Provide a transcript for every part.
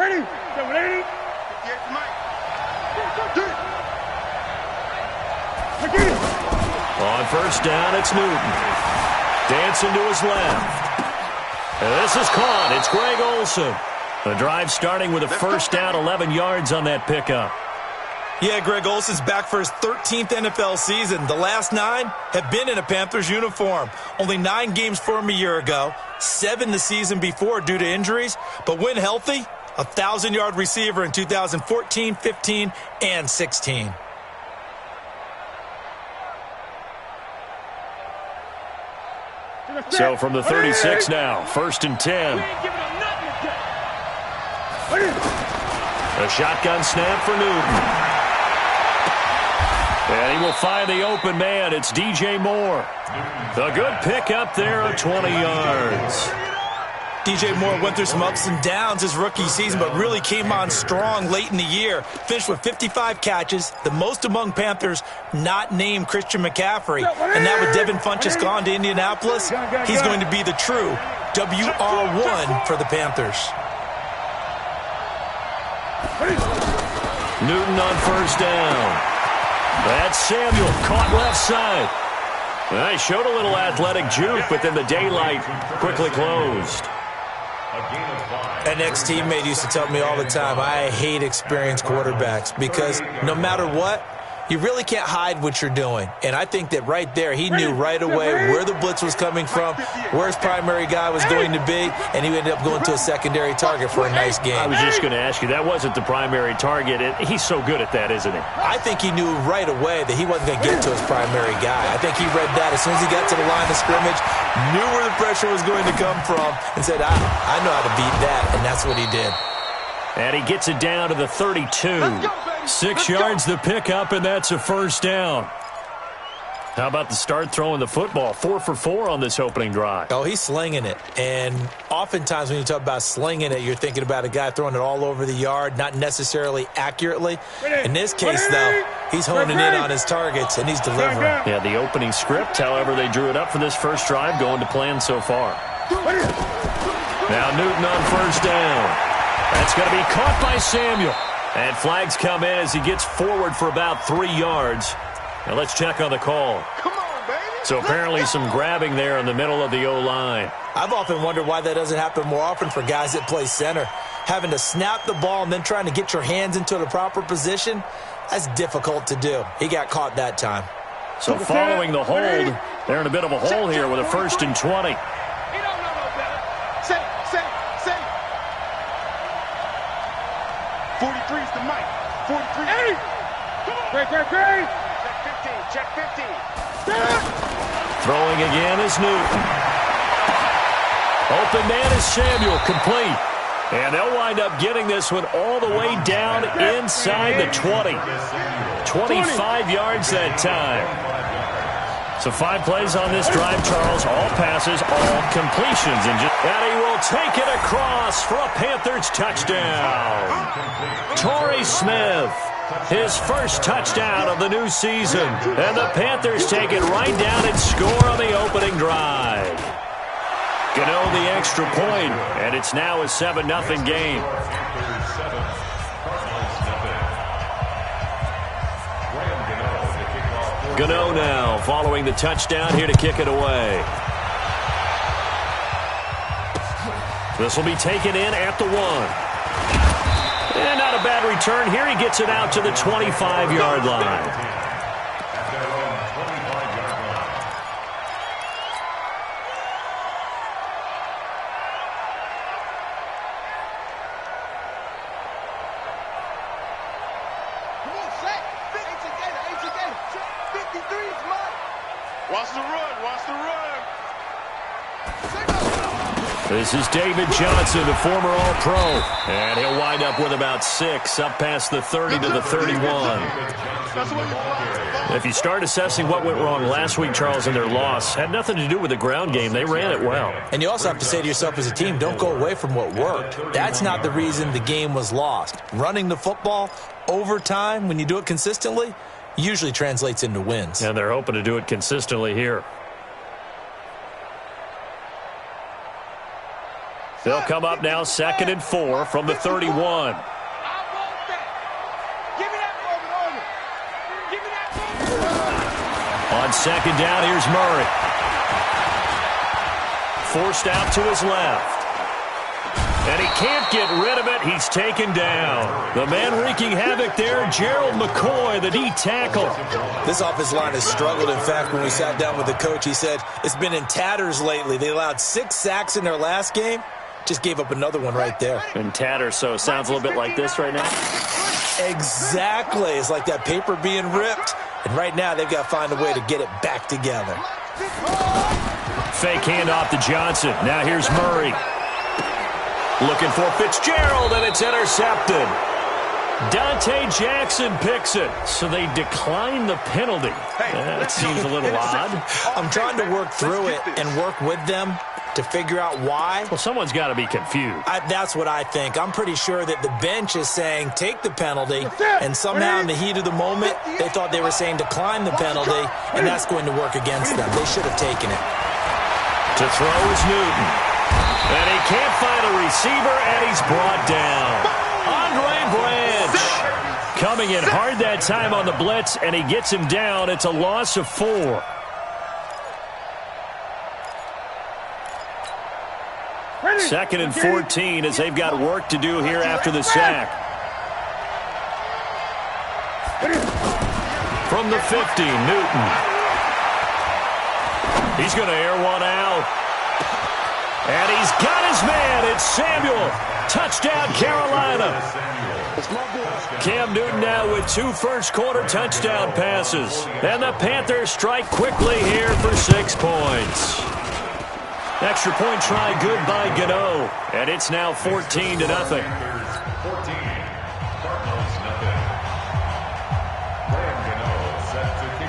Ready? On first down, it's Newton. Dancing to his left. And this is caught. It's Greg Olsen. The drive starting with a first down, 11 yards on that pickup. Yeah, Greg Olsen's back for his 13th NFL season. The last 9 have been in a Panthers uniform. Only 9 games for him a year ago, 7 the season before due to injuries. But when healthy, a 1,000-yard receiver in 2014, 15, and 16. So from the 36 now, first and 10. A shotgun snap for Newton. And he will find the open man. It's DJ Moore. The good pick up there of 20 yards. DJ Moore went through some ups and downs his rookie season, but really came on strong late in the year. Finished with 55 catches, the most among Panthers not named Christian McCaffrey. And now with Devin Funchess gone to Indianapolis, he's going to be the true WR1 for the Panthers. Newton on first down. That's Samuel, caught left side. Well, he showed a little athletic juke, but then the daylight quickly closed. An ex-teammate used to tell me all the time, I hate experienced quarterbacks because no matter what, you really can't hide what you're doing. And I think that right there, he knew right away where the blitz was coming from, where his primary guy was going to be, and he ended up going to a secondary target for a nice game. I was just going to ask you, that wasn't the primary target. He's so good at that, isn't he? I think he knew right away that he wasn't going to get to his primary guy. I think he read that as soon as he got to the line of scrimmage, knew where the pressure was going to come from, and said, I know how to beat that, and that's what he did. And he gets it down to the 32. 6 yards the pickup, and that's a first down. How about the start throwing the football? 4 for 4 on this opening drive. Oh, he's slinging it. And oftentimes when you talk about slinging it, you're thinking about a guy throwing it all over the yard, not necessarily accurately. In this case, though, he's honing in on his targets, and he's delivering. Yeah, the opening script, however, they drew it up for this first drive, going to plan so far. Now Newton on first down. That's going to be caught by Samuel. And flags come in as he gets forward for about 3 yards. Now let's check on the call. Come on, baby. So apparently some grabbing there in the middle of the O-line. I've often wondered why that doesn't happen more often for guys that play center. Having to snap the ball and then trying to get your hands into the proper position, that's difficult to do. He got caught that time. So following the hold, they're in a bit of a hole here with a first and 20. He don't know no better. Say. 43 is the mic. 43. Hey! Great. Check 15. Throwing again is Newton. Open man is Samuel, complete. And they'll wind up getting this one all the way down inside the 20. 25 yards that time. So 5 plays on this drive, Charles. All passes, all completions. And he will take it across for a Panthers touchdown. Torrey Smith, his first touchdown of the new season. And the Panthers take it right down and score on the opening drive. Gano the extra point, and it's now a 7-0 game. Gano now following the touchdown here to kick it away. This will be taken in at the 1. And not a bad return here. He gets it out to the 25-yard line. This is David Johnson, the former All-Pro. And he'll wind up with about 6, up past the 30 to the 31. If you start assessing what went wrong last week, Charles, in their loss, had nothing to do with the ground game. They ran it well. And you also have to say to yourself as a team, don't go away from what worked. That's not the reason the game was lost. Running the football over time, when you do it consistently, usually translates into wins. And they're hoping to do it consistently here. They'll come up now 2nd and 4 from the 31. On 2nd down, here's Murray. Forced out to his left. And he can't get rid of it. He's taken down. The man wreaking havoc there, Gerald McCoy, the D tackle. This offensive line has struggled. In fact, when we sat down with the coach, he said it's been in tatters lately. They allowed 6 sacks in their last game. Just gave up another one right there. In tatters, so it sounds a little bit like this right now. Exactly. It's like that paper being ripped. And right now, they've got to find a way to get it back together. Fake handoff to Johnson. Now here's Murray. Looking for Fitzgerald, and it's intercepted. Dante Jackson picks it, so they decline the penalty. That seems a little odd. I'm trying to work through it and work with them to figure out why. Well, someone's got to be confused. That's what I think. I'm pretty sure that the bench is saying take the penalty, and somehow in the heat of the moment, they thought they were saying decline the penalty, and that's going to work against them. They should have taken it. To throw is Newton. And he can't find a receiver, and he's brought down. Andre Branch coming in hard that time on the blitz, and he gets him down. It's a loss of 4. Second and 14 as they've got work to do here after the sack. From the 50, Newton. He's going to air one out. And he's got his man. It's Samuel. Touchdown, Carolina. Cam Newton now with 2 first-quarter touchdown passes. And the Panthers strike quickly here for 6 points. Extra point try good by Gano. And it's now 14-0.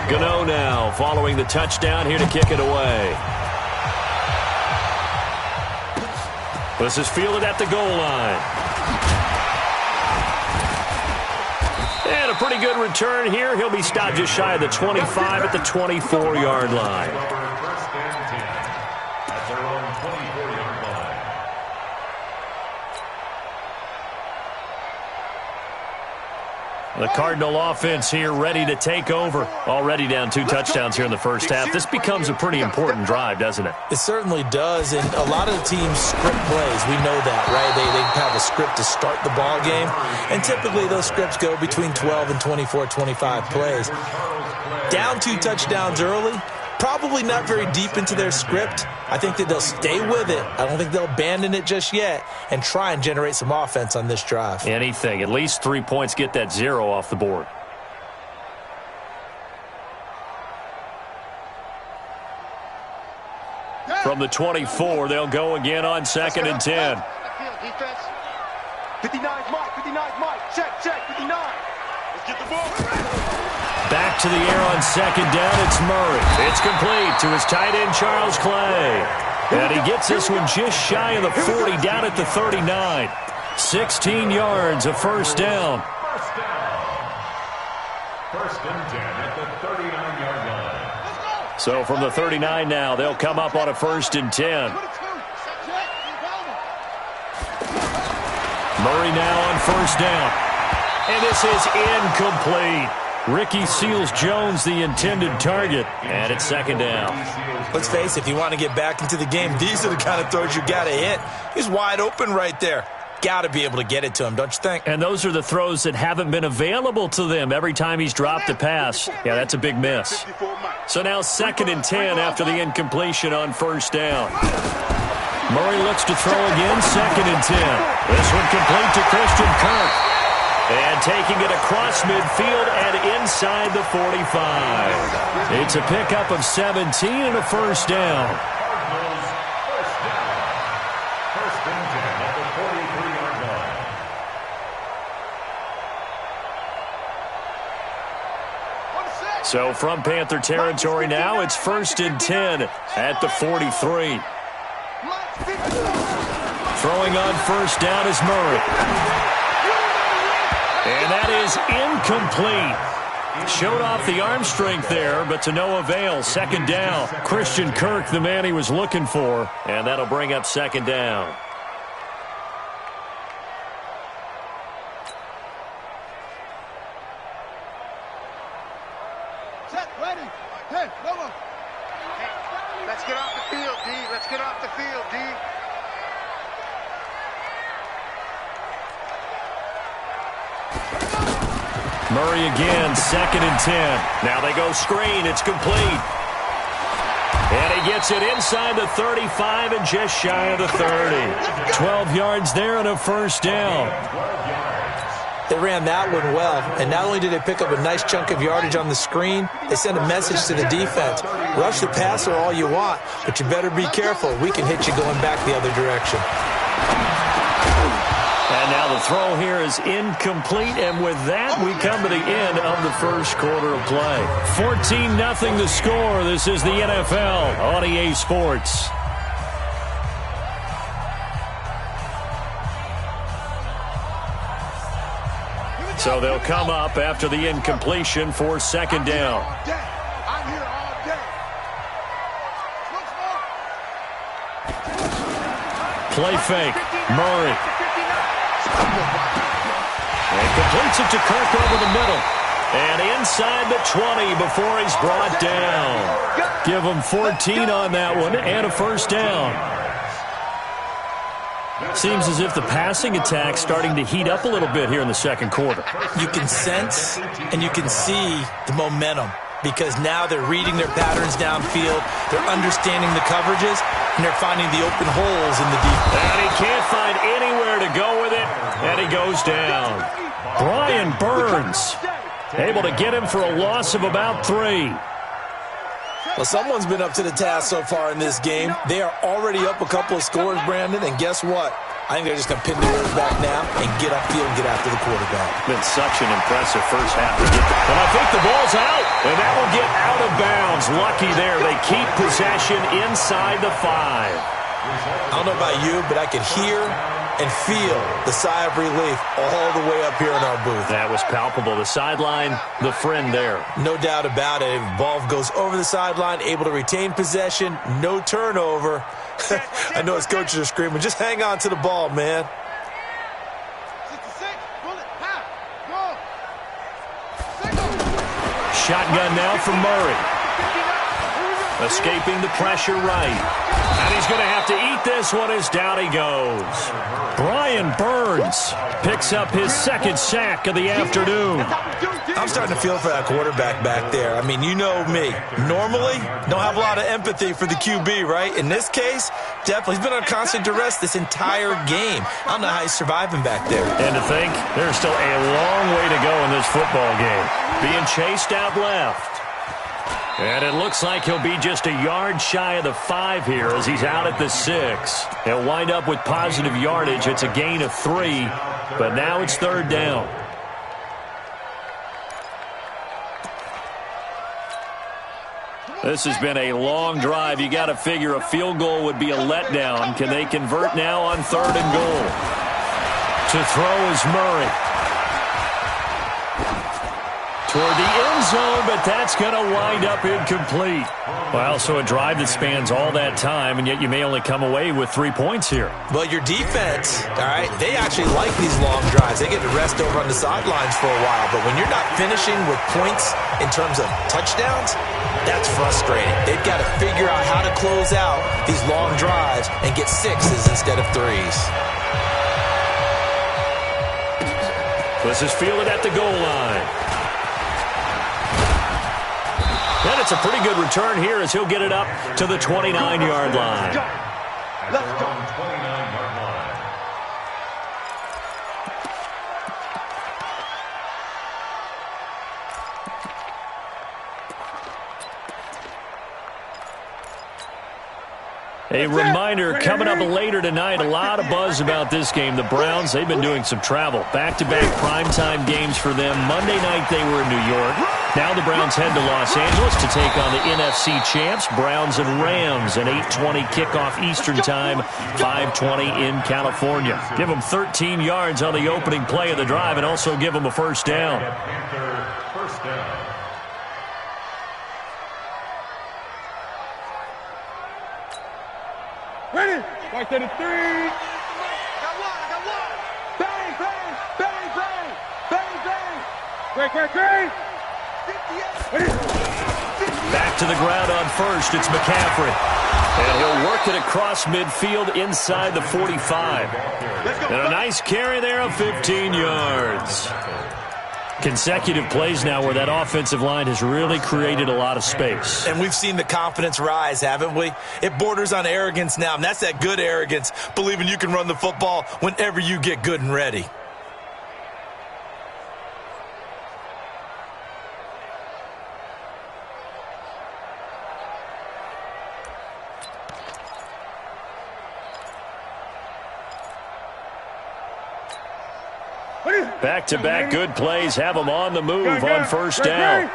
Gano now following the touchdown here to kick it away. This is fielded at the goal line. And a pretty good return here. He'll be stopped just shy of the 25 at the 24-yard line. The Cardinal offense here ready to take over. Already down 2 touchdowns here in the first half. This becomes a pretty important drive, doesn't it? It certainly does, and a lot of the teams script plays. We know that, right? They have a script to start the ball game, and typically those scripts go between 12 and 24, 25 plays. Down 2 touchdowns early, probably not very deep into their script. I think that they'll stay with it. I don't think they'll abandon it just yet and try and generate some offense on this drive. Anything. At least 3 points, get that 0 off the board. From the 24, they'll go again on 2nd and 10. 59's Mike. Check, 59. Let's get the ball. Back to the air on 2nd down. It's Murray. It's complete to his tight end, Charles Clay. And he gets this one just shy of the 40, down at the 39. 16 yards, a first down. First and 10 at the 39-yard line. So from the 39 now, they'll come up on a 1st and 10. Murray now on 1st down. And this is incomplete. Ricky Seals-Jones, the intended target, and it's 2nd down. Let's face it, if you want to get back into the game, these are the kind of throws you got to hit. He's wide open right there. Got to be able to get it to him, don't you think? And those are the throws that haven't been available to them every time he's dropped a pass. Yeah, that's a big miss. So now 2nd and 10 after the incompletion on 1st down. Murray looks to throw again, 2nd and 10. This one complete to Christian Kirk. And taking it across midfield and inside the 45. It's a pickup of 17 and a first down. First and 10 at the 43-yard line. So from Panther territory now, it's 1st and 10 at the 43. Throwing on 1st down is Murray. And that is incomplete. Showed off the arm strength there, but to no avail. 2nd down. Christian Kirk, the man he was looking for. And that'll bring up 2nd down. Set, ready. Hey, come on. Hey, let's get off the field, D. Let's get off the field, D. Murray again, 2nd and 10. Now they go screen. It's complete. And he gets it inside the 35 and just shy of the 30. 12 yards there and a first down. They ran that one well, and not only did they pick up a nice chunk of yardage on the screen, they sent a message to the defense. Rush the passer all you want, but you better be careful. We can hit you going back the other direction. And now the throw here is incomplete, and with that, we come to the end of the first quarter of play. 14-0 the score. This is the NFL on EA Sports. So they'll come up after the incompletion for 2nd down. I'm here all day. Play fake. Murray. And completes it to Kirk over the middle. And inside the 20 before he's brought down. Give him 14 on that one and a first down. Seems as if the passing attack's starting to heat up a little bit here in the second quarter. You can sense and you can see the momentum because now they're reading their patterns downfield, they're understanding the coverages, and they're finding the open holes in the defense. And he can't find anywhere to go with it, and he goes down. Brian Burns able to get him for a loss of about 3. Well, someone's been up to the task so far in this game. They are already up a couple of scores, Brandon, and guess what? I think they're just going to pin the ears back now and get upfield and get after the quarterback. Been such an impressive first half to get there. And I think the ball's out, and that will get out of bounds. Lucky there. They keep possession inside the 5. I don't know about you, but I could hear and feel the sigh of relief all the way up here in our booth. That was palpable. The sideline, the friend there. No doubt about it. Ball goes over the sideline, able to retain possession, no turnover. I know his coaches are screaming, just hang on to the ball, man. 66, bullet, half, go. Shotgun now from Murray. Escaping the pressure right. And he's going to have to eat this one as down he goes. Brian Burns picks up his 2nd sack of the afternoon. I'm starting to feel for that quarterback back there. I mean, you know me. Normally, don't have a lot of empathy for the QB, right? In this case, definitely. He's been on constant duress this entire game. I don't know how he's surviving back there. And to think, there's still a long way to go in this football game. Being chased out left. And it looks like he'll be just a yard shy of the 5 here as he's out at the 6. He'll wind up with positive yardage. It's a gain of 3, but now it's 3rd down. This has been a long drive. You got to figure a field goal would be a letdown. Can they convert now on 3rd and goal? To throw is Murray. Toward the end zone, but that's going to wind up incomplete. Well, so a drive that spans all that time, and yet you may only come away with 3 points here. Well, your defense, all right, they actually like these long drives. They get to rest over on the sidelines for a while, but when you're not finishing with points in terms of touchdowns, that's frustrating. They've got to figure out how to close out these long drives and get 6s instead of 3s. This is fielded at the goal line. And it's a pretty good return here as he'll get it up to the 29-yard line. Let's go. 29-yard line. A reminder, coming up later tonight, a lot of buzz about this game. The Browns, they've been doing some travel. Back-to-back primetime games for them. Monday night they were in New York. Now the Browns head to Los Angeles to take on the NFC champs, Browns and Rams, an 8:20 kickoff Eastern time, 5:20 in California. Give them 13 yards on the opening play of the drive and also give them a first down. First down. Ready? Right to the 3. Got one. Bang, bang, bang, bang, bang, bang. Great. Ready? to the ground on first. It's McCaffrey. And he'll work it across midfield inside the 45. And a nice carry there of 15 yards. Consecutive plays now where that offensive line has really created a lot of space. And we've seen the confidence rise, haven't we? It borders on arrogance now, and that's that good arrogance, believing you can run the football whenever you get good and ready. Back-to-back good plays have them on the move on first down.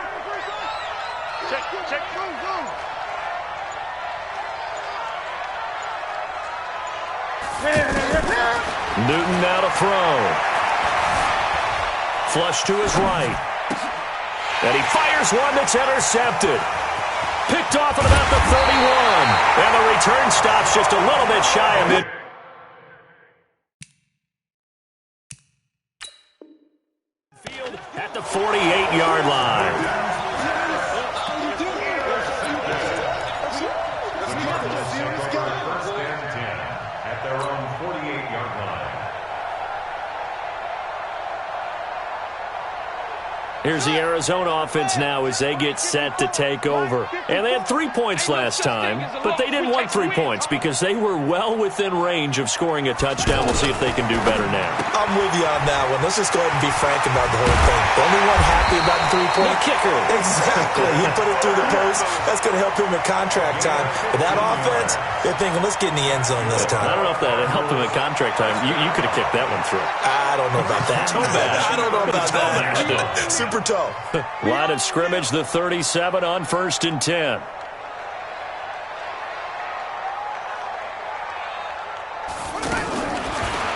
Newton now to throw. Flush to his right. And he fires one that's intercepted. Picked off at about the 31. And the return stops just a little bit shy of mid. At the 48-yard line. First and 10 at their own 48-yard line. Here's the Arizona offense now as they get set to take over. And they had 3 points last time, but they didn't want 3 points because they were well within range of scoring a touchdown. We'll see if they can do better now. I'm with you on that one. Let's just go ahead and be frank about the whole thing. The only one happy about the 3-point kicker. Exactly. He put it through the post. That's going to help him at contract time. But that offense, they're thinking, let's get in the end zone this time. I don't know if that helped him at contract time. You could have kicked that one through. I don't know about that. I don't know about that. Super toe. Line of scrimmage, the 37 on first and 10.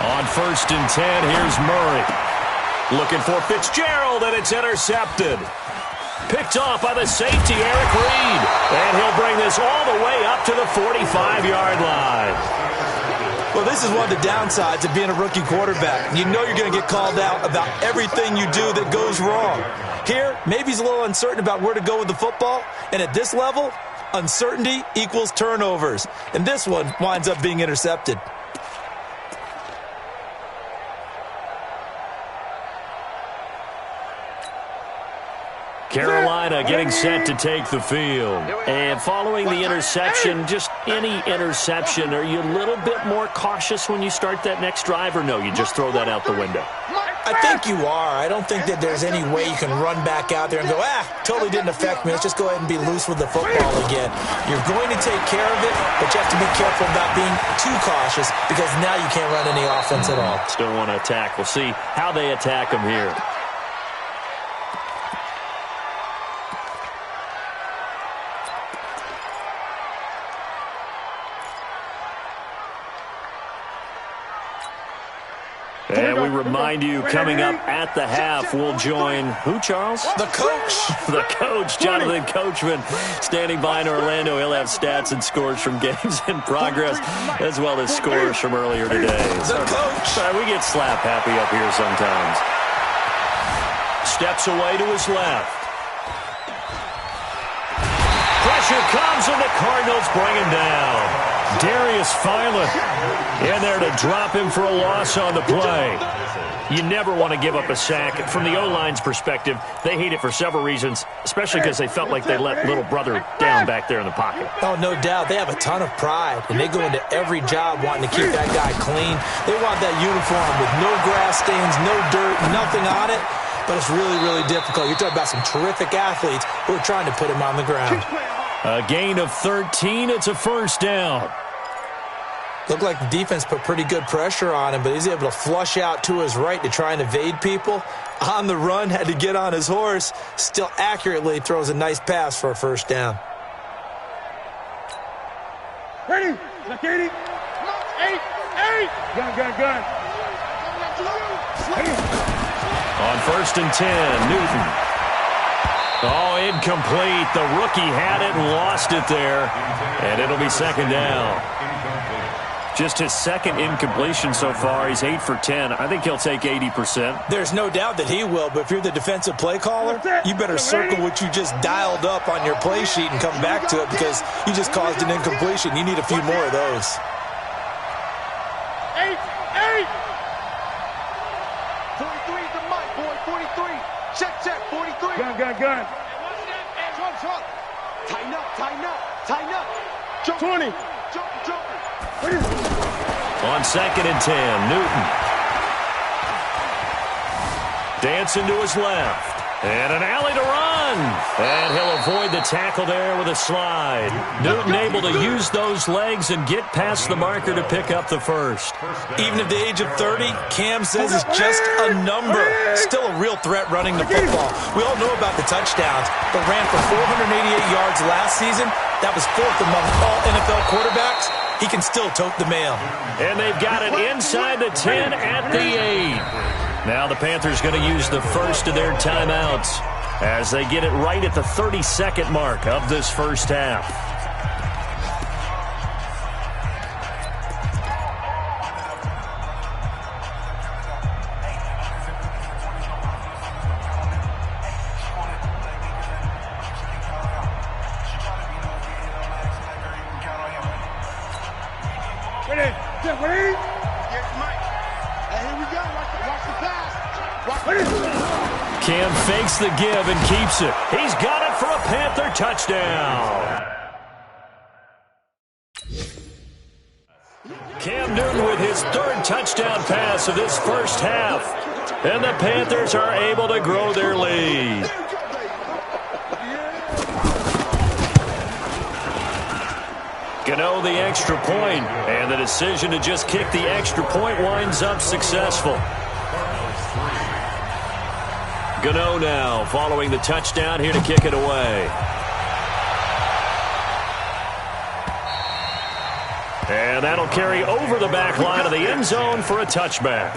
On first and 10, here's Murray. Looking for Fitzgerald, and it's intercepted. Picked off by the safety, Eric Reed. And he'll bring this all the way up to the 45-yard line. Well, this is one of the downsides of being a rookie quarterback. You know you're going to get called out about everything you do that goes wrong. Here, maybe he's a little uncertain about where to go with the football. And at this level, uncertainty equals turnovers. And this one winds up being intercepted. Carolina getting set to take the field. And following the interception, just any interception, are you a little bit more cautious when you start that next drive, or no, you just throw that out the window? I think you are. I don't think that there's any way you can run back out there and go, totally didn't affect me. Let's just go ahead and be loose with the football again. You're going to take care of it, but you have to be careful about being too cautious because now you can't run any offense at all. Still want to attack. We'll see how they attack them here. And we remind you, coming up at the half, we'll join who, Charles? The coach. The coach, Jonathan Coachman, standing by in Orlando. He'll have stats and scores from games in progress, as well as scores from earlier today. The coach. We get slap happy up here sometimes. Steps away to his left. Pressure comes, and the Cardinals bring him down. Darius Philon in there to drop him for a loss on the play. You never want to give up a sack. From the O-line's perspective, they hate it for several reasons, especially because they felt like they let little brother down back there in the pocket. Oh, no doubt. They have a ton of pride, and they go into every job wanting to keep that guy clean. They want that uniform with no grass stains, no dirt, nothing on it. But it's really, really difficult. You're talking about some terrific athletes who are trying to put him on the ground. A gain of 13. It's a first down. Looked like the defense put pretty good pressure on him, but he's able to flush out to his right to try and evade people. On the run, had to get on his horse. Still accurately throws a nice pass for a first down. Ready? Look at it. 8. Gun. On first and 10, Newton. Oh, incomplete. The rookie had it and lost it there. And it'll be second down. Just his second incompletion so far. He's 8 for 10. I think he'll take 80%. There's no doubt that he will, but if you're the defensive play caller, you better circle what you just dialed up on your play sheet and come back to it because you just caused an incompletion. You need a few more of those. 8. 43 is the mic, boy. 43. Check, 43. Gun. Trump. Tighten up. Jump. 20. Jump. On 2nd and 10, Newton. Dancing to his left. And an alley to run. And he'll avoid the tackle there with a slide. Newton able to use those legs and get past the marker to pick up the first. Even at the age of 30, Cam says it's just a number. Still a real threat running the football. We all know about the touchdowns, but ran for 488 yards last season. That was 4th among all NFL quarterbacks. He can still tote the mail. And they've got it inside the 10 at the 8. Now the Panthers going to use the first of their timeouts as they get it right at the 32nd mark of this first half. Cam fakes the give and keeps it. He's got it for a Panther touchdown. Cam Newton with his 3rd touchdown pass of this first half. And the Panthers are able to grow their lead. Gano the extra point, and the decision to just kick the extra point winds up successful. Gano now following the touchdown here to kick it away. And that'll carry over the back line of the end zone for a touchback.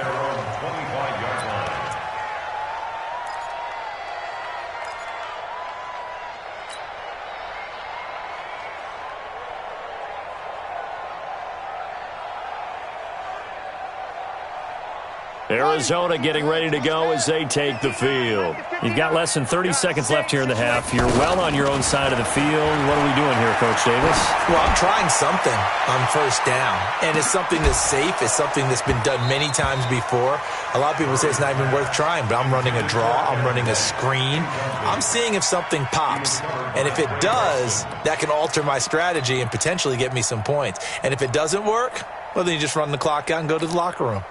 Arizona getting ready to go as they take the field. You've got less than 30 seconds left here in the half. You're well on your own side of the field. What are we doing here, Coach Davis? Well, I'm trying something on first down, and it's something that's safe. It's something that's been done many times before. A lot of people say it's not even worth trying, but I'm running a draw. I'm running a screen. I'm seeing if something pops, and if it does, that can alter my strategy and potentially get me some points. And if it doesn't work, well, then you just run the clock out and go to the locker room.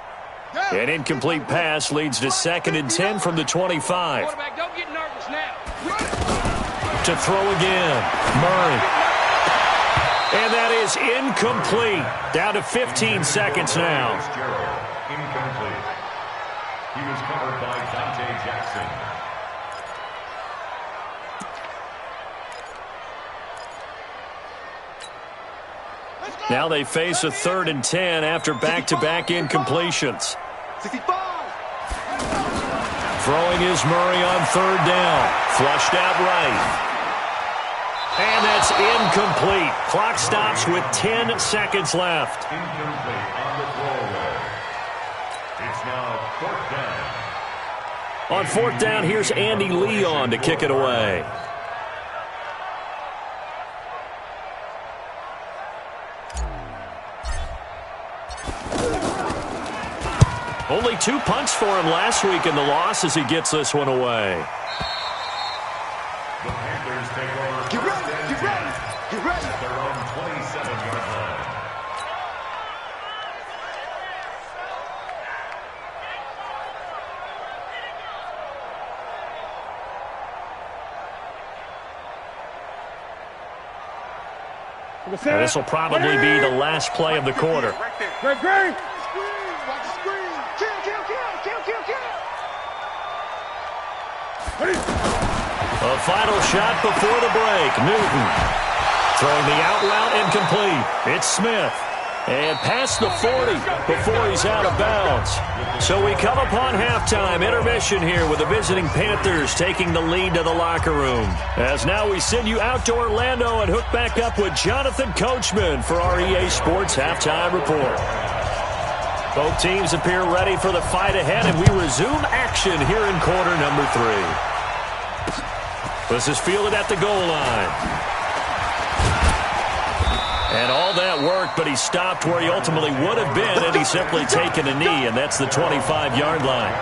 An incomplete pass leads to 2nd and 10 from the 25. Quarterback, don't get nervous now. To throw again. Murray. And that is incomplete. Down to 15 seconds now. Incomplete. He was covered by Dante Jackson. Now they face a 3rd and 10 after back-to-back incompletions. 65. Throwing is Murray on 3rd down. Flushed out right. And that's incomplete. Clock stops with 10 seconds left. Incomplete on the throwaway. It's now 4th down. On 4th down, here's Andy Leon to kick it away. Only 2 punts for him last week in the loss as he gets this one away. The Panthers take over. Get ready. At their own 27-yard line. Now, this will probably be the last play of the quarter. Great. A final shot before the break. Newton throwing the out route incomplete. It's Smith. And past the 40 before he's out of bounds. So we come upon halftime intermission here with the visiting Panthers taking the lead to the locker room. As now we send you out to Orlando and hook back up with Jonathan Coachman for our EA Sports Halftime Report. Both teams appear ready for the fight ahead, and we resume action here in quarter number 3. This is fielded at the goal line. And all that work, but he stopped where he ultimately would have been had he simply taken a knee, and that's the 25-yard line.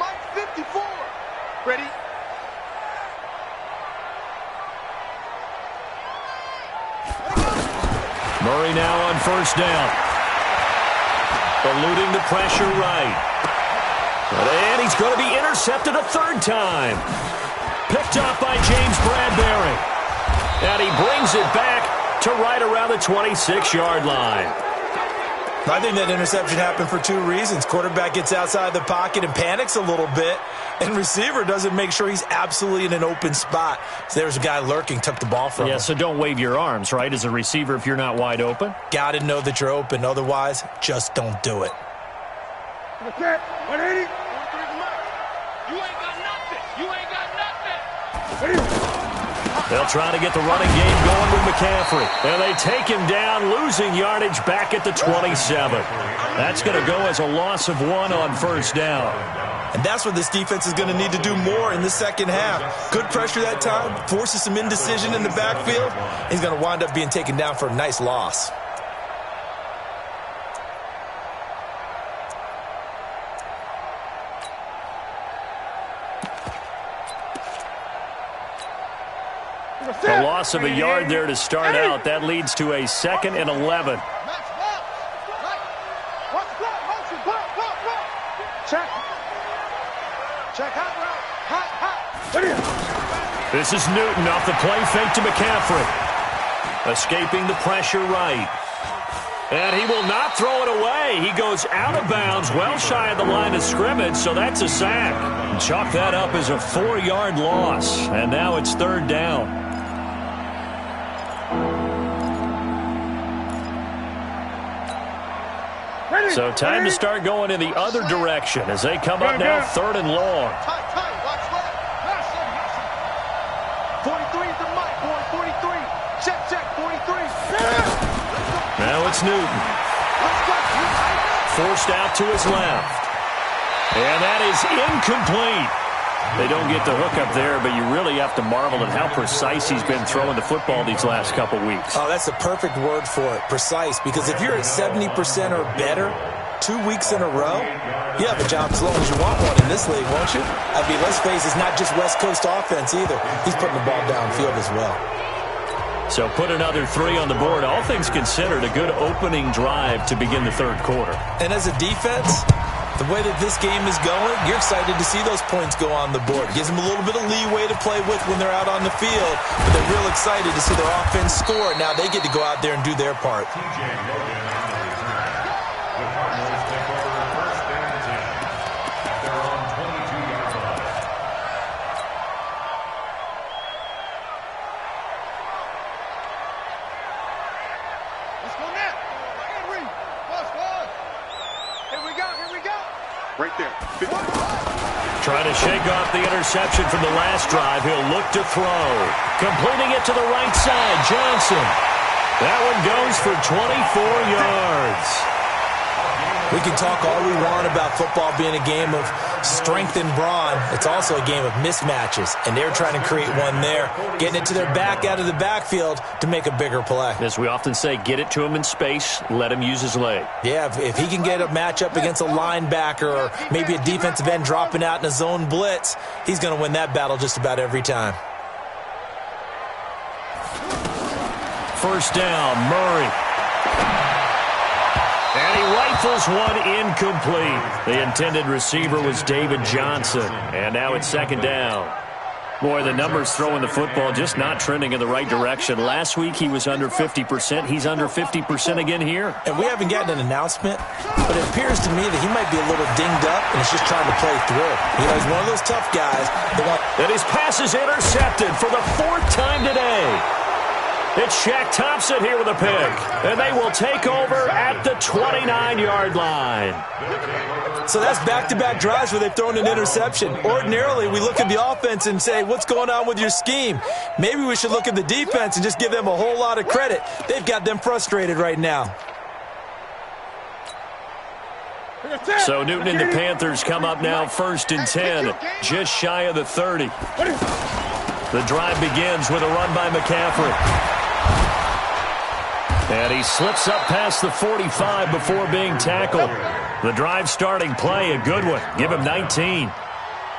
Mike 54. Ready? Murray now on first down. Eluding the pressure right. And he's going to be intercepted a third time. Picked up by James Bradbury. And he brings it back to right around the 26-yard line. I think that interception happened for two reasons. Quarterback gets outside the pocket and panics a little bit, and receiver doesn't make sure he's absolutely in an open spot. So there's a guy lurking, took the ball from him. Yeah, so don't wave your arms, right, as a receiver if you're not wide open. Got to know that you're open. Otherwise, just don't do it. 180. You ain't got nothing. You ain't got nothing. They'll try to get the running game going with McCaffrey. And they take him down, losing yardage back at the 27. That's going to go as a loss of 1 on first down. And that's what this defense is going to need to do more in the second half. Good pressure that time, forces some indecision in the backfield. He's going to wind up being taken down for a nice loss. A loss of a yard there to start out. That leads to a 2nd and 11. This is Newton off the play fake to McCaffrey. Escaping the pressure right. And he will not throw it away. He goes out of bounds, well shy of the line of scrimmage, so that's a sack. Chalk that up as a 4-yard loss. And now it's third down. So time to start going in the other direction as they come up now 3rd and long. 43 is the mic, boy. 43. Check, 43. Now it's Newton. Forced out to his left. And that is incomplete. They don't get the hook up there, but you really have to marvel at how precise he's been throwing the football these last couple weeks. Oh, that's the perfect word for it, precise, because if you're at 70% or better 2 weeks in a row, you have a job as long as you want one in this league, won't you? I mean, let's face it, it's not just West Coast offense either. He's putting the ball downfield as well. So put another 3 on the board. All things considered, a good opening drive to begin the third quarter. And as a defense, the way that this game is going, you're excited to see those points go on the board. Gives them a little bit of leeway to play with when they're out on the field, but they're real excited to see their offense score. Now they get to go out there and do their part. Right there. Trying to shake off the interception from the last drive. He'll look to throw. Completing it to the right side, Johnson. That one goes for 24 yards. We can talk all we want about football being a game of strength and brawn. It's also a game of mismatches, and they're trying to create one there, getting it to their back out of the backfield to make a bigger play. As we often say, get it to him in space, let him use his leg. Yeah, if he can get a matchup against a linebacker or maybe a defensive end dropping out in a zone blitz, he's going to win that battle just about every time. First down, Murray. And he rifles one incomplete. The intended receiver was David Johnson. And now it's second down. Boy, the numbers throwing the football just not trending in the right direction. Last week he was under 50%. He's under 50% again here. And we haven't gotten an announcement, but it appears to me that he might be a little dinged up and is just trying to play through. You know, he's one of those tough guys. And his pass is intercepted for the 4th time today. It's Shaq Thompson here with a pick. And they will take over at the 29-yard line. So that's back-to-back drives where they've thrown an interception. Ordinarily, we look at the offense and say, what's going on with your scheme? Maybe we should look at the defense and just give them a whole lot of credit. They've got them frustrated right now. So Newton and the Panthers come up now 1st and 10, just shy of the 30. The drive begins with a run by McCaffrey. And he slips up past the 45 before being tackled. The drive starting play, a good one. Give him 19.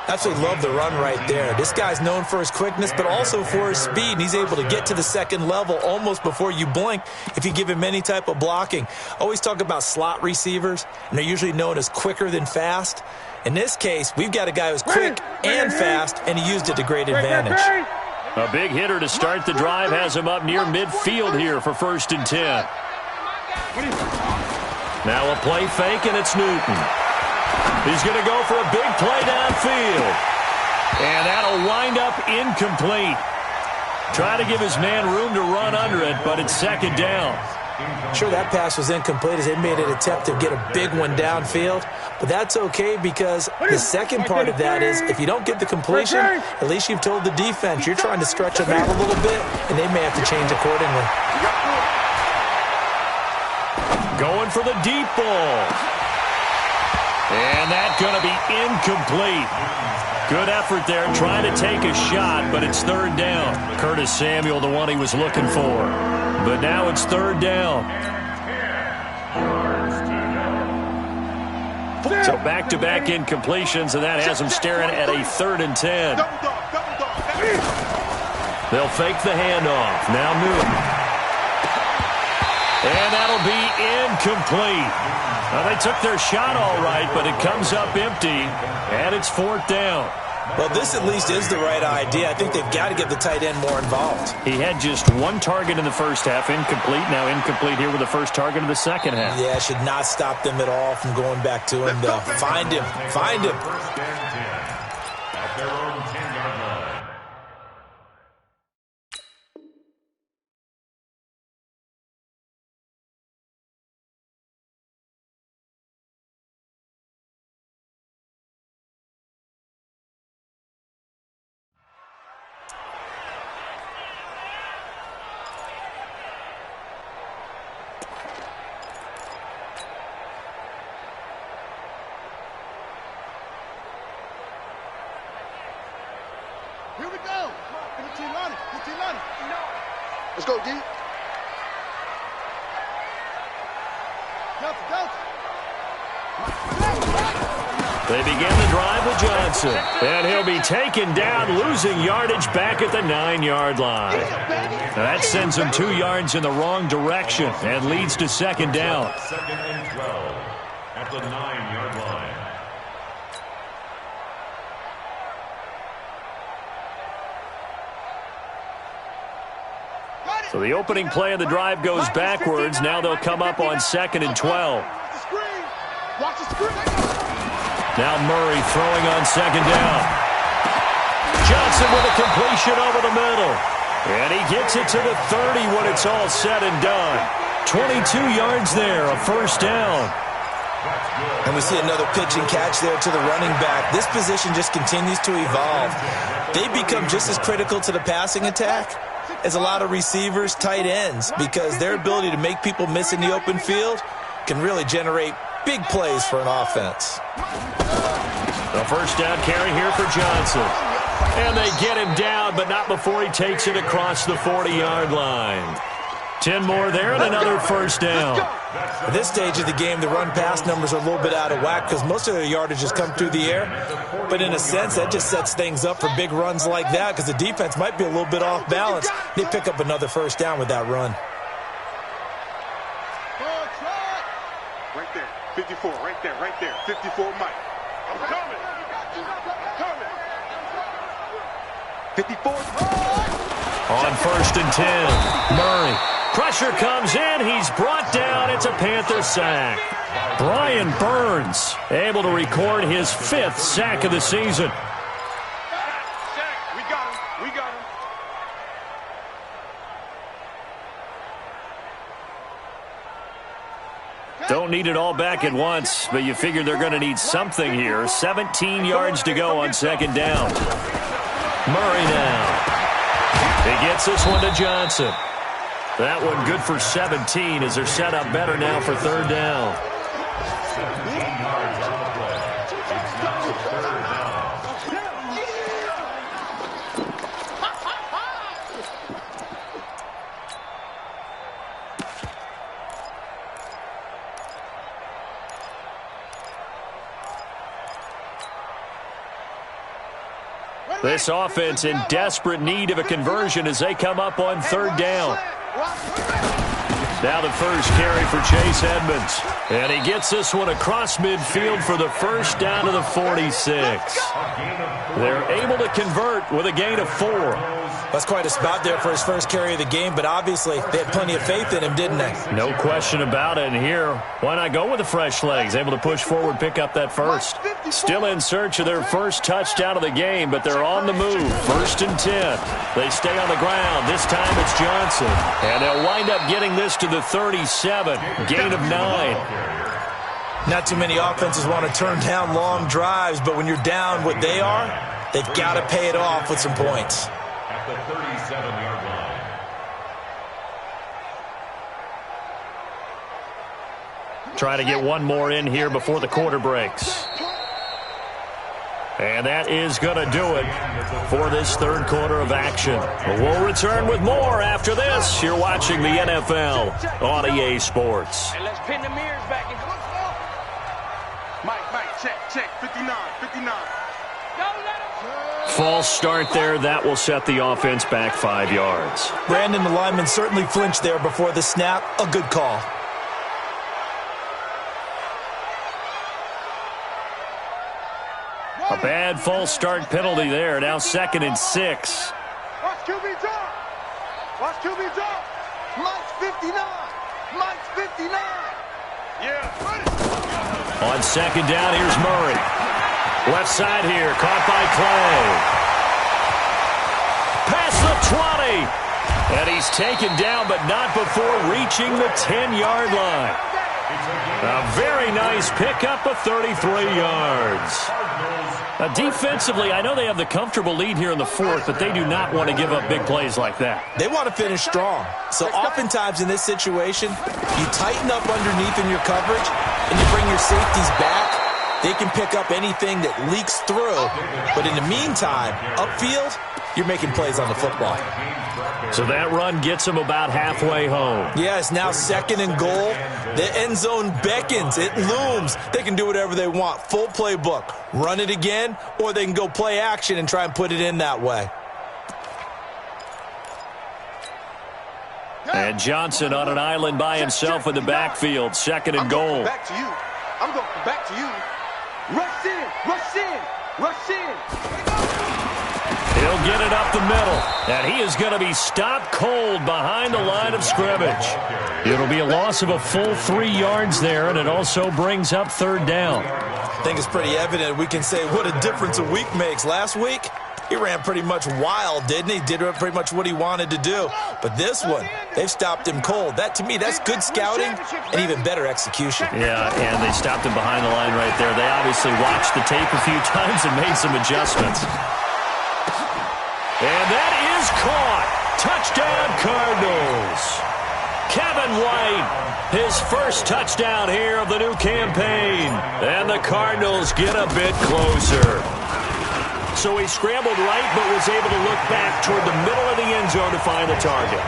Absolutely love the run right there. This guy's known for his quickness, but also for his speed. And he's able to get to the second level almost before you blink if you give him any type of blocking. Always talk about slot receivers, and they're usually known as quicker than fast. In this case, we've got a guy who's quick and fast, and he used it to great advantage. A big hitter to start the drive has him up near midfield here for 1st and 10. Now a play fake, and it's Newton. He's going to go for a big play downfield. And that'll wind up incomplete. Try to give his man room to run under it, but it's 2nd down. Sure, that pass was incomplete as they made an attempt to get a big one downfield. But that's okay because the second part of that is if you don't get the completion, at least you've told the defense you're trying to stretch them out a little bit, and they may have to change accordingly. Going for the deep ball. And that's going to be incomplete. Good effort there trying to take a shot, but it's 3rd down. Curtis Samuel, the one he was looking for. But now it's 3rd down. So back-to-back incompletions, and that has him staring at a 3rd and 10. They'll fake the handoff. Now Newton. And that'll be incomplete. Well, they took their shot all right, but it comes up empty, and it's 4th down. Well, this at least is the right idea. I think they've got to get the tight end more involved. He had just 1 target in the first half, incomplete. Now incomplete here with the first target of the second half. Yeah, should not stop them at all from going back to him, though. Find him. Find him. At their own 10-yard line. Here we go. Get the team on it. Get the team on it. Let's go, D. They begin the drive with Johnson. And he'll be taken down, losing yardage back at the 9-yard line. Now that sends him 2 yards in the wrong direction and leads to 2nd down. 2nd and 12 at the 9-yard line. So the opening play of the drive goes backwards. Now they'll come up on 2nd and 12. Now Murray throwing on 2nd down. Johnson with a completion over the middle. And he gets it to the 30 when it's all said and done. 22 yards there, a 1st down. And we see another pitch and catch there to the running back. This position just continues to evolve. They become just as critical to the passing attack as a lot of receivers, tight ends, because their ability to make people miss in the open field can really generate big plays for an offense. The 1st down carry here for Johnson. And they get him down, but not before he takes it across the 40-yard line. 10 more there and another 1st down. At this stage of the game, the run-pass numbers are a little bit out of whack because most of their yardage has come through the air. But in a sense, that just sets things up for big runs like that because the defense might be a little bit off balance. They pick up another 1st down with that run. Right there, 54, right there, 54 Mike. I'm coming. 54. On 1st and 10, Murray. Pressure comes in. He's brought down. It's a Panther sack. Brian Burns able to record his 5th sack of the season. We got him. We got him. Don't need it all back at once, but you figure they're going to need something here. 17 yards to go on 2nd down. Murray now. He gets this one to Johnson. That one good for 17 as they're set up better now for 3rd down. 17 yards on the play. It's now 3rd down. This offense in desperate need of a conversion as they come up on 3rd down. Now the first carry for Chase Edmonds. And he gets this one across midfield for the first down to the 46. They're able to convert with a gain of 4. That's quite a spot there for his first carry of the game, but obviously they had plenty of faith in him, didn't they? No question about it. And here, why not go with the fresh legs? Able to push forward, pick up that first. Still in search of their first touchdown of the game, but they're on the move. 1st and 10. They stay on the ground. This time it's Johnson. And they'll wind up getting this to the 37. Gain of 9. Not too many offenses want to turn down long drives, but when you're down what they are, they've got to pay it off with some points. At the 37-yard line. Try to get one more in here before the quarter breaks. And that is going to do it for this 3rd quarter of action. We'll return with more after this. You're watching the NFL on EA Sports. And let's pin the mirrors back. Mike, check. 59. False start there. That will set the offense back 5 yards. Brandon, the lineman, certainly flinched there before the snap. A good call. A bad false start penalty there. Now 2nd and 6. Watch QB drop. Mike's 59. Yeah. On 2nd down, here's Murray. Left side here, caught by Clay. Past the 20. And he's taken down, but not before reaching the 10-yard line. A very nice pickup of 33 yards. Defensively, I know they have the comfortable lead here in the 4th, but they do not want to give up big plays like that. They want to finish strong. So oftentimes in this situation, you tighten up underneath in your coverage, and you bring your safeties back. They can pick up anything that leaks through. But in the meantime, upfield, you're making plays on the football. So that run gets them about halfway home. Yeah, it's now 2nd and goal. The end zone beckons. It looms. They can do whatever they want. Full playbook. Run it again, or they can go play action and try and put it in that way. And Johnson on an island by himself in the backfield. 2nd and goal. I'm going back to you. Rush in. He'll get it up the middle, and he is going to be stopped cold behind the line of scrimmage. It'll be a loss of a full 3 yards there, and it also brings up 3rd down. I think it's pretty evident. We can say what a difference a week makes. Last week, he ran pretty much wild, didn't he? Did pretty much what he wanted to do. But this one, they've stopped him cold. That, to me, that's good scouting and even better execution. Yeah, and they stopped him behind the line right there. They obviously watched the tape a few times and made some adjustments. And that is caught. Touchdown, Cardinals. Kevin White, his first touchdown here of the new campaign. And the Cardinals get a bit closer. So he scrambled right, but was able to look back toward the middle of the end zone to find the target.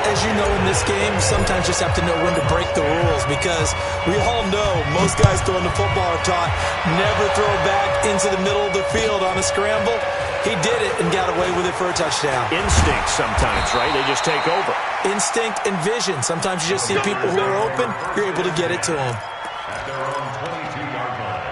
As you know in this game, you sometimes just have to know when to break the rules because we all know most guys throwing the football are taught never throw back into the middle of the field on a scramble. He did it and got away with it for a touchdown. Instinct sometimes, right? They just take over. Instinct and vision. Sometimes you just see people who are open, you're able to get it to them. At their own 22-yard line.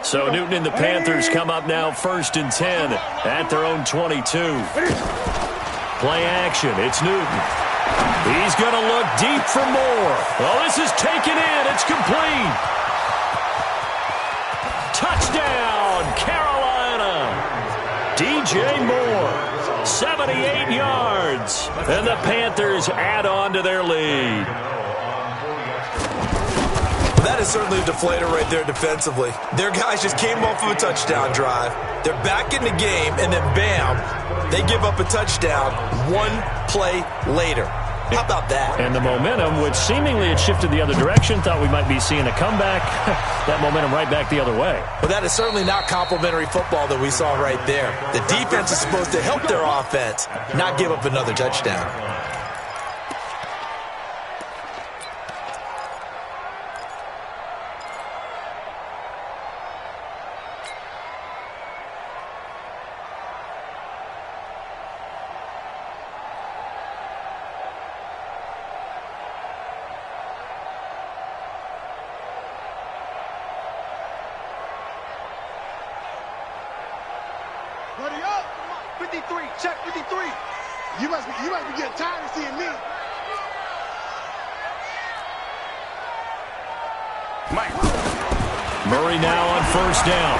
So Newton and the Panthers come up now 1st and 10 at their own 22. Play action. It's Newton. He's going to look deep for more. Well, this is taken in. It's complete. Touchdown, Carolina. DJ Moore, 78 yards. And the Panthers add on to their lead. That is certainly a deflator right there defensively. Their guys just came off of a touchdown drive. They're back in the game, and then bam, they give up a touchdown one play later. How about that? And the momentum, which seemingly had shifted the other direction, thought we might be seeing a comeback. That momentum right back the other way. Well, that is certainly not complimentary football that we saw right there. The defense is supposed to help their offense, not give up another touchdown. Buddy up. 53. Check 53. You must be getting tired of seeing me. Mike. Murray now on 1st down.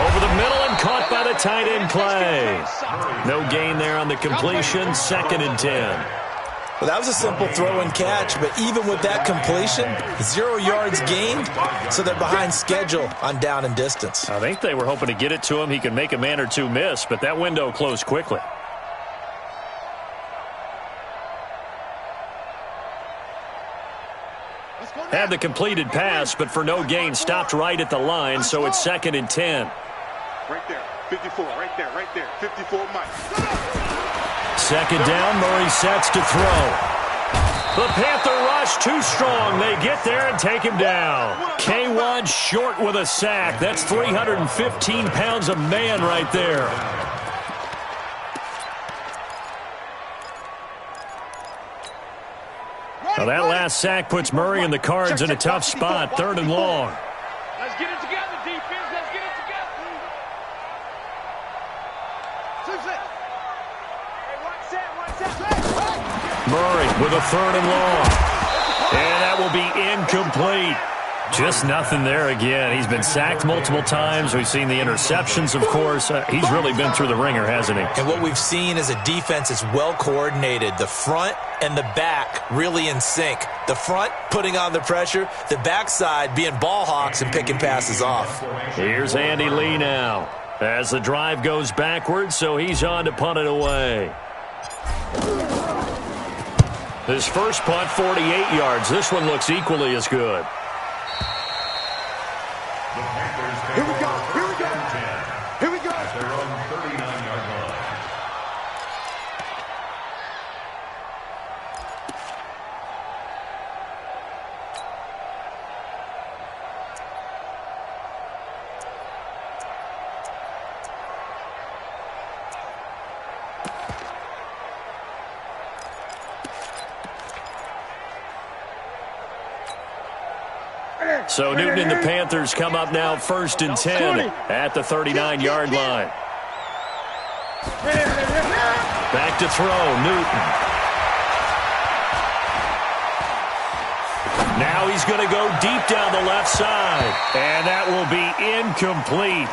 Over the middle and caught by the tight end Clay. No gain there on the completion. 2nd and 10. Well, that was a simple throw and catch, but even with that completion, 0 yards gained, so they're behind schedule on down and distance. I think they were hoping to get it to him. He could make a man or two miss, but that window closed quickly. Had the completed pass, but for no gain, stopped right at the line, so it's 2nd and 10. Right there, 54, right there, 54, Mike. 2nd down, Murray sets to throw. The Panther rush too strong. They get there and take him down. K1 short with a sack. That's 315 pounds of man right there. Well, that last sack puts Murray and the Cards in a tough spot. 3rd and long. Let's get it together, defense. Let's get it together. Murray with a 3rd and long. And that will be incomplete. Just nothing there again. He's been sacked multiple times. We've seen the interceptions, of course. He's really been through the ringer, hasn't he? And what we've seen is a defense that's well coordinated. The front and the back really in sync. The front putting on the pressure. The backside being ball hawks and picking passes off. Here's Andy Lee now as the drive goes backwards, so he's on to punt it away. His first punt, 48 yards. This one looks equally as good. Here we go. Here we go. Here we go. At their own 39-yard line. So Newton and the Panthers come up now 1st and 10 at the 39-yard line. Back to throw, Newton. Now he's going to go deep down the left side. And that will be incomplete.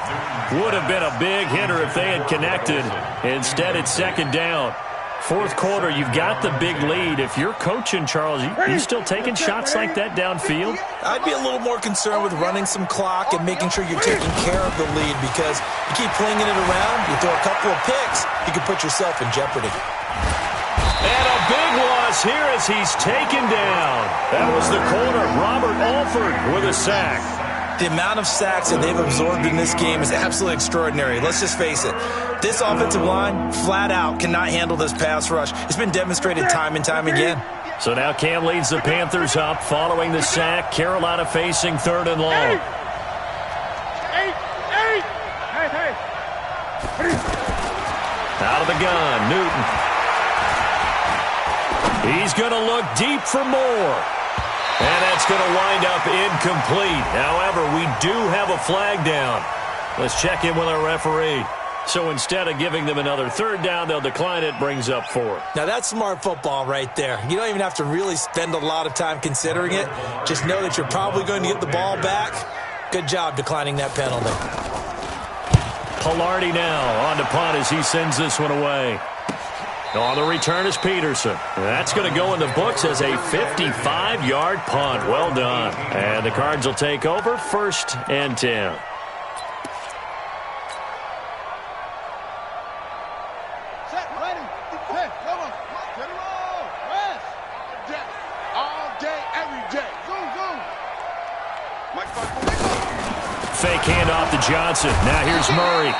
Would have been a big hitter if they had connected. Instead, it's 2nd down. 4th quarter, you've got the big lead. If you're coaching, Charles, you still taking shots like that downfield? I'd be a little more concerned with running some clock and making sure you're taking care of the lead, because you keep flinging it around, you throw a couple of picks, you can put yourself in jeopardy. And a big loss here as he's taken down. That was the corner, Robert Alford, with a sack. The amount of sacks that they've absorbed in this game is absolutely extraordinary. Let's just face it. This offensive line, flat out, cannot handle this pass rush. It's been demonstrated time and time again. So now Cam leads the Panthers up following the sack. Carolina facing 3rd and long. Out of the gun, Newton. He's going to look deep for more. And that's going to wind up incomplete. However, we do have a flag down. Let's check in with our referee. So instead of giving them another third down, they'll decline it, brings up fourth. Now, that's smart football right there. You don't even have to really spend a lot of time considering it. Just know that you're probably going to get the ball back. Good job declining that penalty. Pilardi now on to punt as he sends this one away. On the return is Peterson. That's going to go in the books as a 55-yard punt. Well done. And the Cards will take over 1st and 10. Fake handoff to Johnson. Now here's Murray.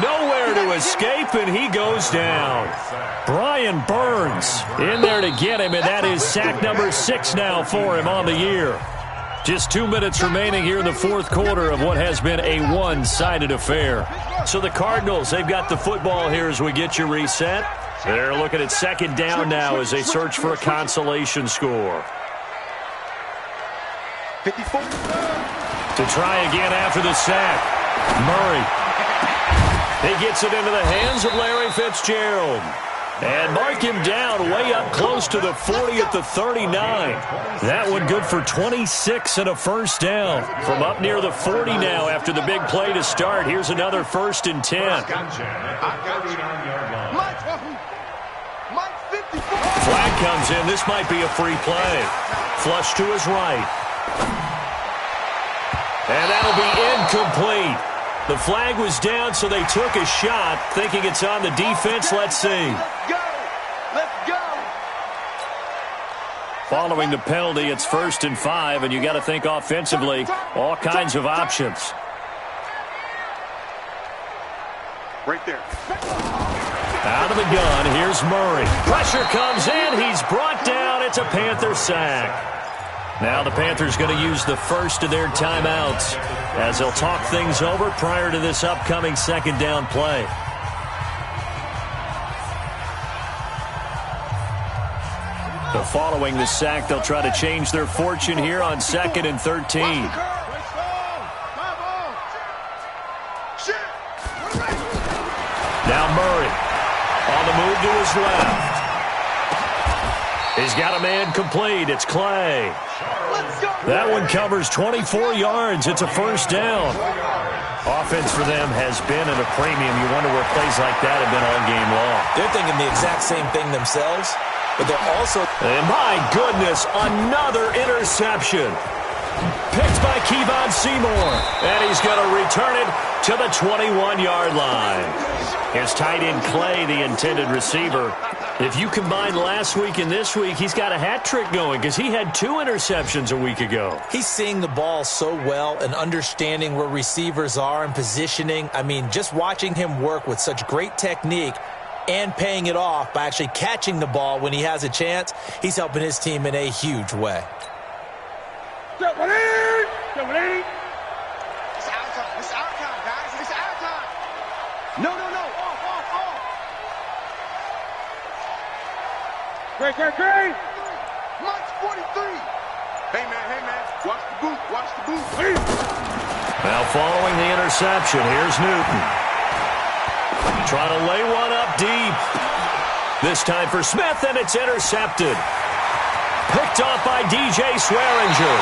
Nowhere to escape, and he goes down. Brian Burns in there to get him, and that is sack number 6 now for him on the year. Just 2 minutes remaining here in the fourth quarter of what has been a one-sided affair. So the Cardinals, they've got the football here as we get you reset. They're looking at 2nd down now as they search for a consolation score. 54. To try again after the sack. Murray. He gets it into the hands of Larry Fitzgerald. And mark him down way up close to the 40 at the 39. That one good for 26 and a first down. From up near the 40 now after the big play to start. Here's another 1st and 10. Flag comes in. This might be a free play. Flush to his right. And that'll be incomplete. The flag was down, so they took a shot, thinking it's on the defense. Let's see. Let's go. Following the penalty, it's 1st and 5, and you got to think offensively, all kinds of options. Right there. Out of the gun, here's Murray. Pressure comes in. He's brought down. It's a Panther sack. Now the Panthers going to use the first of their timeouts as they'll talk things over prior to this upcoming 2nd down play. So following the sack, they'll try to change their fortune here on 2nd and 13. Now Murray on the move to his left. He's got a man complete. It's Clay. That one covers 24 yards. It's a first down. Offense for them has been at a premium. You wonder where plays like that have been all game long. They're thinking the exact same thing themselves, but they're also... And my goodness, another interception. Picked by Kevon Seymour. And he's going to return it to the 21-yard line. His tight end Clay, the intended receiver. If you combine last week and this week, he's got a hat trick going because he had 2 interceptions a week ago. He's seeing the ball so well and understanding where receivers are and positioning. I mean, just watching him work with such great technique and paying it off by actually catching the ball when he has a chance, he's helping his team in a huge way. It's our time. It's our time, guys. It's our time. No. Off. Great. Mike's 43. Hey, man. Watch the boot. Now following the interception, here's Newton. Trying to lay one up deep. This time for Smith, and it's intercepted. Picked off by DJ Swearinger.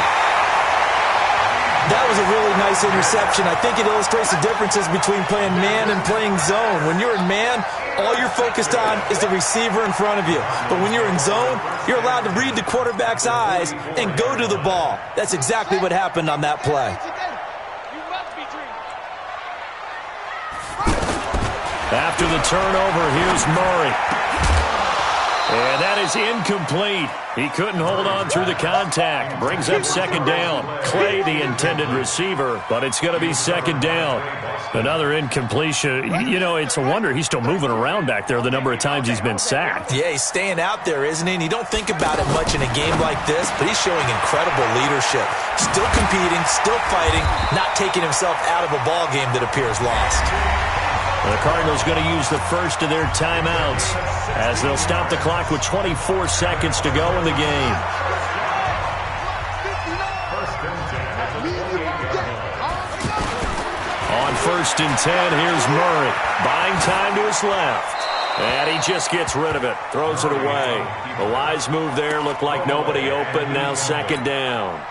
That was a really nice interception. I think it illustrates the differences between playing man and playing zone. When you're in man, all you're focused on is the receiver in front of you. But when you're in zone, you're allowed to read the quarterback's eyes and go to the ball. That's exactly what happened on that play. You must be dreaming. After the turnover, here's Murray. And that is incomplete. He couldn't hold on through the contact. Brings up 2nd down. Clay, the intended receiver, but it's going to be 2nd down. Another incompletion. You know, it's a wonder he's still moving around back there the number of times he's been sacked. Yeah, he's staying out there, isn't he? And you don't think about it much in a game like this, but he's showing incredible leadership. Still competing, still fighting, not taking himself out of a ball game that appears lost. The Cardinals going to use the first of their timeouts as they'll stop the clock with 24 seconds to go in the game. 1st and 10. Here's Murray. Buying time to his left. And he just gets rid of it. Throws it away. A wise move there. Looked like nobody open. Now 2nd down.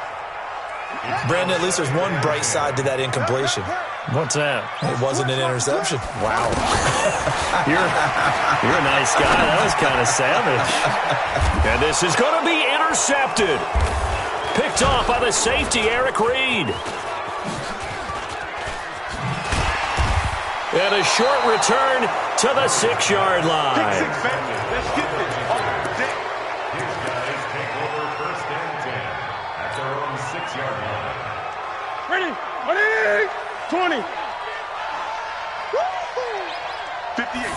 Brandon, at least there's one bright side to that incompletion. What's that? It wasn't an interception. Wow. You're a nice guy. That was kind of savage. And this is going to be intercepted. Picked off by the safety, Eric Reed. And a short return to the 6-yard line. Let's get this on deck. His guys take over 1st and 10 at their own 6-yard line. Ready? 20. 58.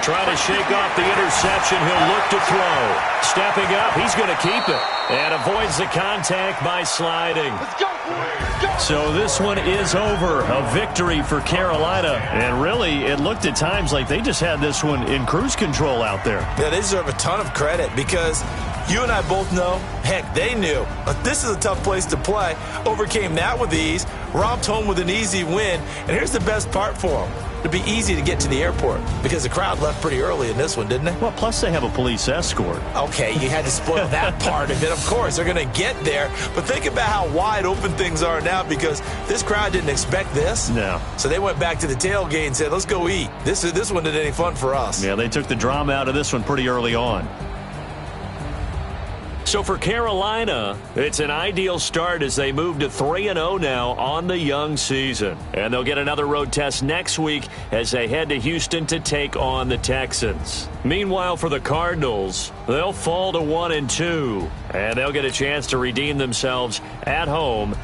Trying to shake off the interception. He'll look to throw. Stepping up, he's going to keep it. And avoids the contact by sliding. Let's go, boys. Go. So this one is over. A victory for Carolina. And really, it looked at times like they just had this one in cruise control out there. Yeah, they deserve a ton of credit because you and I both know, heck, they knew. But this is a tough place to play. Overcame that with ease. Romped home with an easy win. And here's the best part for them. It'd be easy to get to the airport because the crowd left pretty early in this one, didn't they? Well, plus they have a police escort. Okay, you had to spoil that part of it. Of course, they're going to get there. But think about how wide open things are now because this crowd didn't expect this. No. So they went back to the tailgate and said, let's go eat. This one isn't any fun for us. Yeah, they took the drama out of this one pretty early on. So for Carolina, it's an ideal start as they move to 3-0 now on the young season. And they'll get another road test next week as they head to Houston to take on the Texans. Meanwhile, for the Cardinals, they'll fall to 1-2, and they'll get a chance to redeem themselves at home.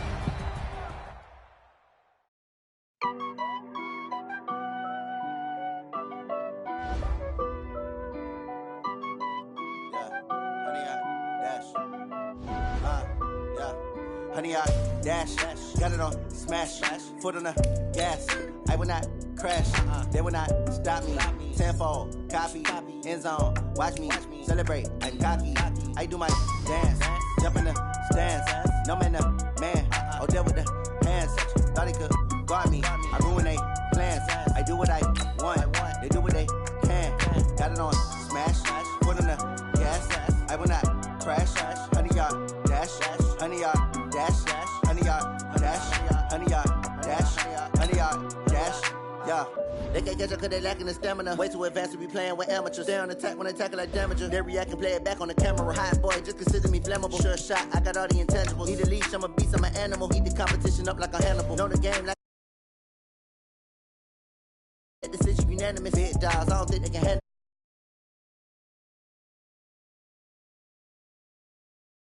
Honey, I dash, got it on, smash, foot on the gas. I will not crash, they will not stop me. Tenfold, copy, end zone, watch me celebrate. I'm cocky, I do my dance, jump in the stands. No man, the man, oh, there with the hands. Thought he could guard me, I ruin they plans. I do what I want, they do what they can. Got it on, smash, foot on the gas. I will not crash, honey, y'all dash, honey, y'all. Dash, honey, yard, dash, honey, yard, dash, honey, yard, dash, yeah. They can't catch up cause they lacking the stamina. Way too advanced to be playing with amateurs. Stay on attack when they tackle like damager. They react and play it back on the camera. Hot boy, just consider me flammable. Sure shot, I got all the intangibles. Need a leash, I'm a beast, I'm an animal. Eat the competition up like a Hannibal. Know the game like decision unanimous. Big dogs, I don't think they can handle